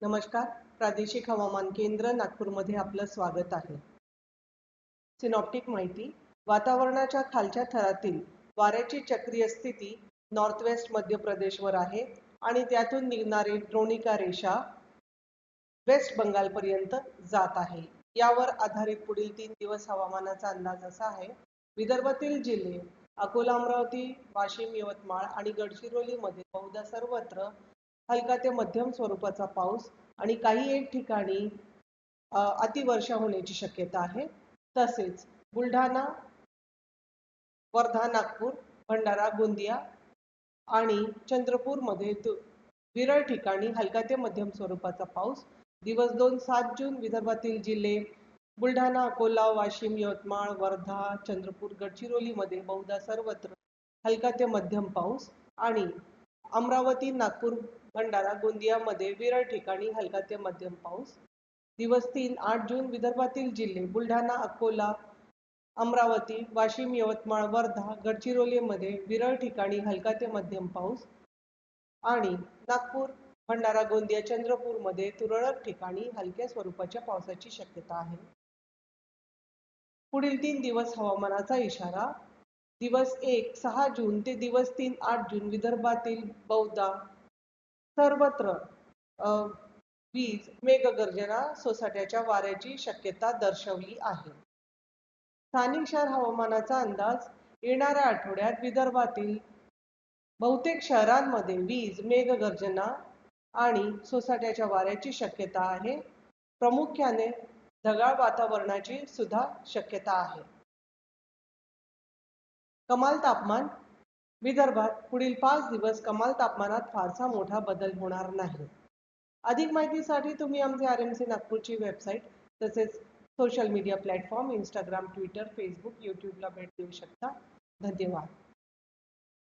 नमस्कार. प्रादेशिक हवामान केंद्र नागपूरमध्ये आपलं स्वागत आहे. सिनॉप्टिक माहिती. वातावरणाच्या खालच्या थरातील वाऱ्याची चक्रीय स्थिती नॉर्थ वेस्ट मध्य प्रदेशवर आहे आणि त्यातून निघणारी द्रोणिका रेषा वेस्ट बंगालपर्यंत जात आहे. यावर आधारित पुढील 3 दिवस हवामानाचा अंदाज असा आहे. विदर्भातील जिल्हे अकोला, अमरावती, वाशिम, यवतमाळ आणि गडचिरोलीमध्ये बहुधा सर्वत्र हलका ते मध्यम स्वरूपाचा पाऊस आणि काही एक ठिकाणी अतिवर्षा होण्याची शक्यता आहे. तसेच बुलढाणा, वर्धा, नागपूर, भंडारा, गोंदिया आणि चंद्रपूरमध्ये विरळ ठिकाणी हलका ते मध्यम स्वरूपाचा पाऊस. दिवस 2-7 जून विदर्भातील जिल्हे बुलढाणा, अकोला, वाशिम, यवतमाळ, वर्धा, चंद्रपूर, गडचिरोलीमध्ये बहुधा सर्वत्र हलका ते मध्यम पाऊस आणि अमरावती, नागपूर, भंडारा, गोंदियामध्ये विरळ ठिकाणी हलका ते मध्यम पाऊस. दिवस 3-8 जून विदर्भातील जिल्हे बुलढाणा, अकोला, अमरावती, वाशिम, यवतमाळ, वर्धा, गडचिरोलीमध्ये विरळ ठिकाणी हलका ते मध्यम पाऊस आणि नागपूर, भंडारा, गोंदिया, चंद्रपूरमध्ये तुरळक ठिकाणी हलक्या स्वरूपाच्या पावसाची शक्यता आहे. पुढील 3 दिवस हवामानाचा इशारा. दिवस 1-6 जून ते दिवस 3-8 जून विदर्भातील बहुधा सर्वत्र वीज, मेघगर्जना, सोसाट्याच्या वाऱ्याची शक्यता दर्शवली आहे. स्थानिक शहर हवामानाचा अंदाज. येणाऱ्या आठवड्यात विदर्भातील बहुतेक शहरांमध्ये वीज, मेघगर्जना आणि सोसाट्याच्या वाऱ्याची शक्यता आहे. प्रामुख्याने ढगाळ वातावरणाची सुद्धा शक्यता आहे. कमाल तापमान. विदर्भात पुढील 5 दिवस कमाल तापमानात फारसा मोठा बदल होणार नाही. अधिक माहितीसाठी तुम्ही आमचे RMC नागपूरची वेबसाईट तसेच social media platform Instagram, Twitter, Facebook, यूट्यूबला भेट देऊ शकता. धन्यवाद.